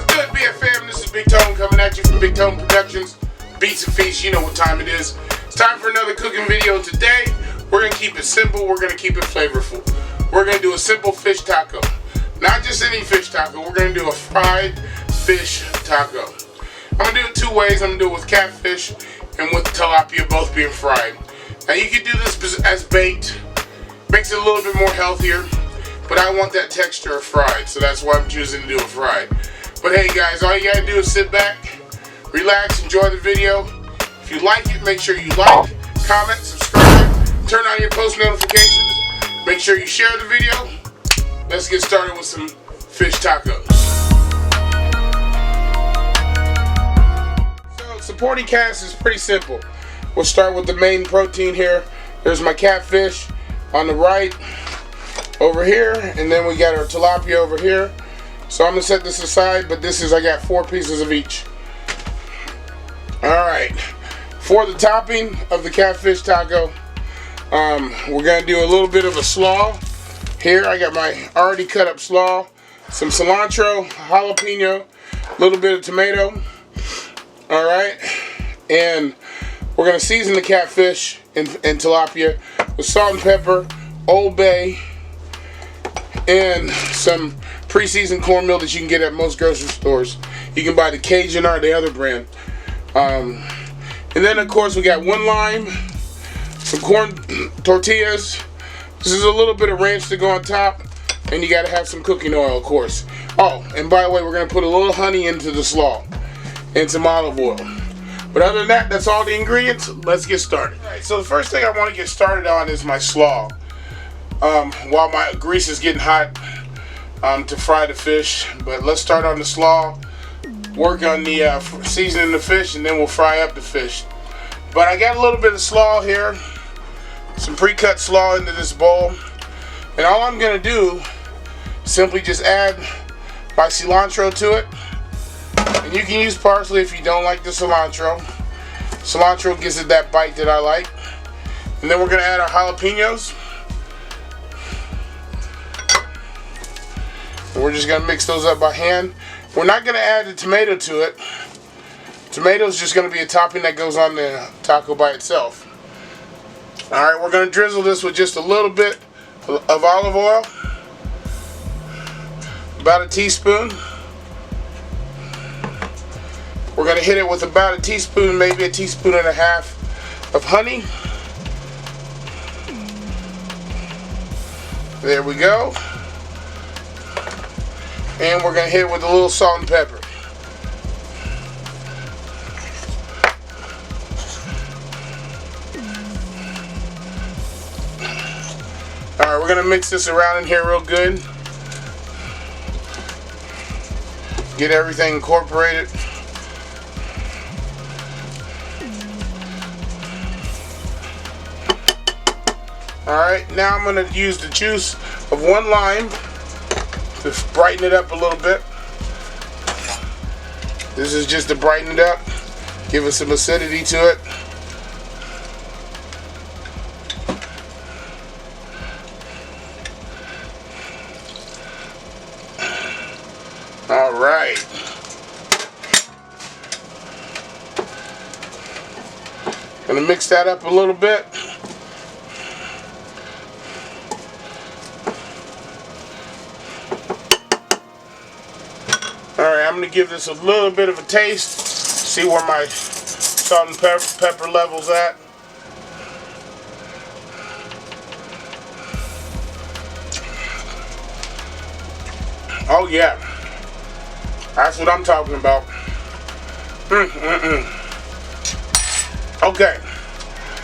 good, BFM? This is Big Tone coming at you from Big Tone Productions. Beats and Feasts, you know what time it is. It's time for another cooking video. Today, we're going to keep it simple. We're going to keep it flavorful. We're going to do a simple fish taco. Not just any fish taco. We're going to do a fried fish taco. I'm going to do it two ways. I'm going to do it with catfish and with tilapia, both being fried. Now, you can do this as baked. Makes it a little bit more healthier. But I want that texture of fried, so that's why I'm choosing to do it fried. But hey guys, all you gotta do is sit back, relax, enjoy the video. If you like it, make sure you like, comment, subscribe, turn on your post notifications. Make sure you share the video. Let's get started with some fish tacos. So supporting cast is pretty simple. We'll start with the main protein here. There's my catfish on the right over here, and then we got our tilapia over here. So I'm gonna set this aside, but I got 4 pieces of each. Alright, for the topping of the catfish taco, we're gonna do a little bit of a slaw. Here I got my already cut up slaw, some cilantro, jalapeno, a little bit of tomato. Alright, and we're gonna season the catfish and tilapia with salt and pepper, Old Bay, and some pre-seasoned cornmeal that you can get at most grocery stores. You can buy the Cajun or the other brand. And then of course we got 1 lime, some corn tortillas. This is a little bit of ranch to go on top, and you got to have some cooking oil, of course. Oh, and by the way, we're going to put a little honey into the slaw and some olive oil. But other than that, that's all the ingredients. Let's get started. All right, so the first thing I want to get started on is my slaw. While my grease is getting hot to fry the fish, but let's start on the slaw, work on the seasoning the fish, and then we'll fry up the fish. But I got a little bit of slaw here, some pre-cut slaw into this bowl, and all I'm gonna do is simply just add my cilantro to it. And you can use parsley if you don't like the cilantro. Cilantro gives it that bite that I like. And then we're gonna add our jalapenos. We're just going to mix those up by hand. We're not going to add the tomato to it. Tomato is just going to be a topping that goes on the taco by itself. Alright, we're going to drizzle this with just a little bit of olive oil. About a teaspoon. We're going to hit it with about a teaspoon, maybe a teaspoon and a half of honey. There we go. And we're going to hit it with a little salt and pepper. Alright, we're going to mix this around in here real good. Get everything incorporated. Alright, now I'm going to use the juice of 1 lime to brighten it up a little bit. This is just to brighten it up, give it some acidity to it. Alright. Gonna mix that up a little bit. Alright, I'm going to give this a little bit of a taste, see where my salt and pepper level's at. Oh yeah, that's what I'm talking about. Okay,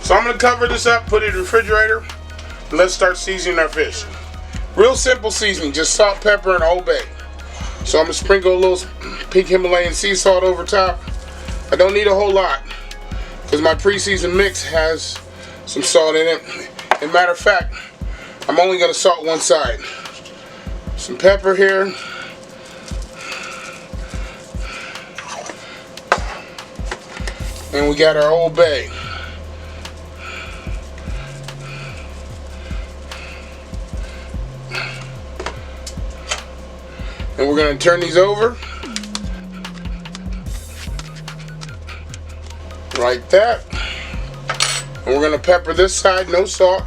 so I'm going to cover this up, put it in the refrigerator, and let's start seasoning our fish. Real simple seasoning, just salt, pepper, and Old Bay. So I'm going to sprinkle a little pink Himalayan sea salt over top. I don't need a whole lot because my pre-seasoned mix has some salt in it. And matter of fact, I'm only going to salt one side. Some pepper here. And we got our Old Bay. And we're going to turn these over. Like that. And we're going to pepper this side, no salt.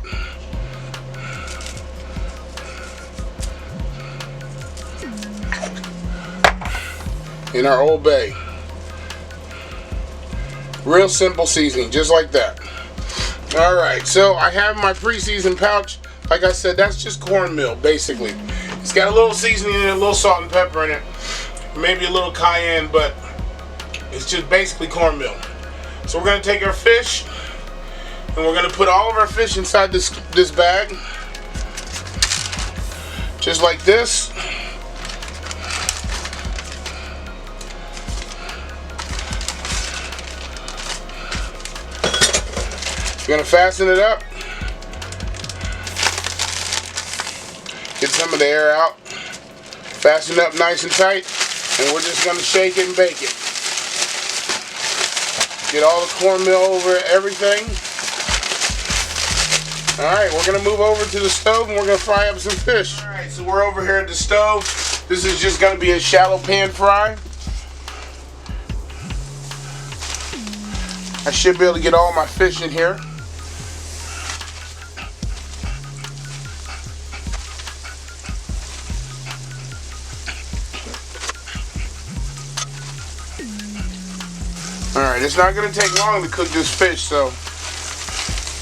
In our Old Bay. Real simple seasoning, just like that. Alright, so I have my pre-seasoned pouch. Like I said, that's just cornmeal, basically. It's got a little seasoning in it, a little salt and pepper in it. Maybe a little cayenne, but it's just basically cornmeal. So we're going to take our fish, and we're going to put all of our fish inside this bag. Just like this. We're going to fasten it up. Get some of the air out. Fasten up nice and tight. And we're just going to shake it and bake it. Get all the cornmeal over everything. Alright, we're going to move over to the stove and we're going to fry up some fish. Alright, so we're over here at the stove. This is just going to be a shallow pan fry. I should be able to get all my fish in here. Alright, it's not going to take long to cook this fish, so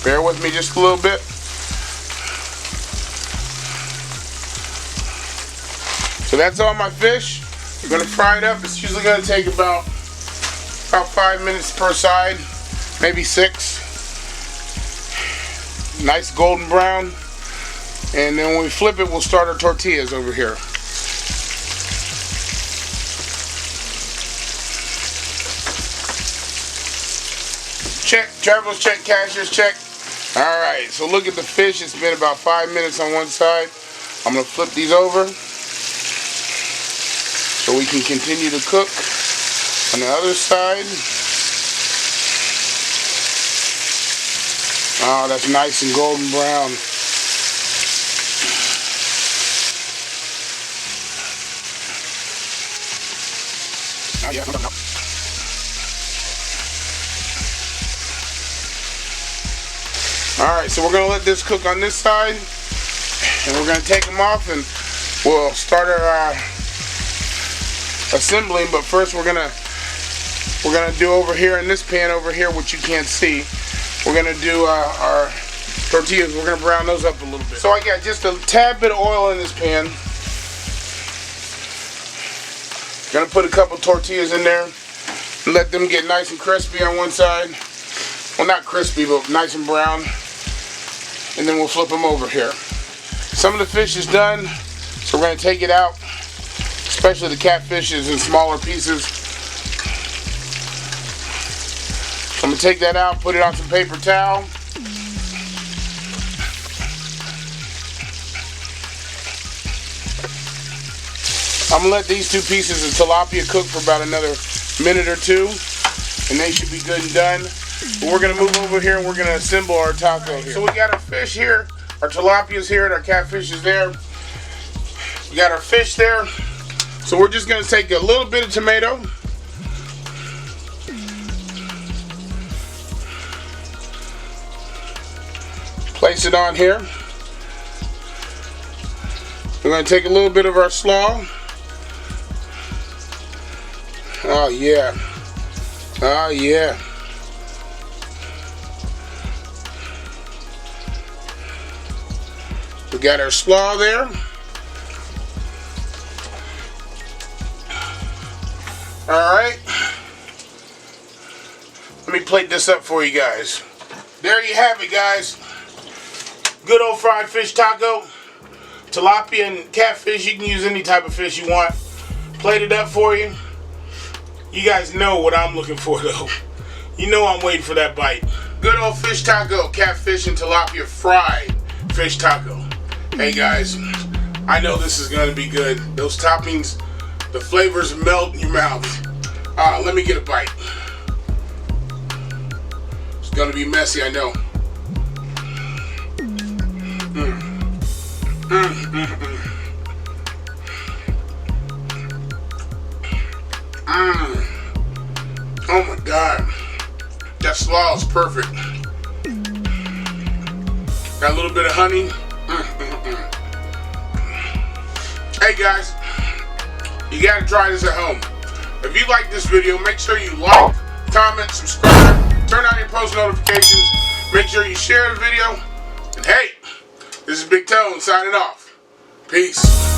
bear with me just a little bit. So that's all my fish. We're going to fry it up. It's usually going to take about 5 minutes per side, maybe 6. Nice golden brown. And then when we flip it, we'll start our tortillas over here. Check, travelers check, cashiers check. Alright, so look at the fish. It's been about 5 minutes on one side. I'm going to flip these over so we can continue to cook on the other side. Oh, that's nice and golden brown. Alright, so we're going to let this cook on this side, and we're going to take them off and we'll start our assembling. But first we're gonna do over here in this pan over here, which you can't see. We're gonna do our tortillas. We're gonna brown those up a little bit. So I got just a tad bit of oil in this pan. Gonna put a couple tortillas in there and let them get nice and crispy on one side. Well, not crispy, but nice and brown. And then we'll flip them over here. Some of the fish is done, so we're gonna take it out. Especially the catfish is in smaller pieces. So I'm going to take that out, put it on some paper towel. I'm going to let these 2 pieces of tilapia cook for about another minute or 2. And they should be good and done. But we're going to move over here and we're going to assemble our taco here. So we got our fish here, our tilapia's here, and our catfish is there. We got our fish there. So we're just going to take a little bit of tomato. Place it on here. We're going to take a little bit of our slaw. Oh yeah. Oh yeah. We got our slaw there. Alright, let me plate this up for you guys. There you have it, guys. Good old fried fish taco. Tilapia and catfish, you can use any type of fish you want. Plate it up for you. You guys know what I'm looking for though. You know I'm waiting for that bite. Good old fish taco, catfish and tilapia fried fish taco. Hey guys, I know this is going to be good. Those toppings, the flavors melt in your mouth. Let me get a bite. It's gonna be messy, I know. smells perfect. Got a little bit of honey. Hey guys, you gotta try this at home. If you like this video, make sure you like, comment, subscribe, turn on your post notifications, make sure you share the video, and hey, this is Big Tone signing off. Peace.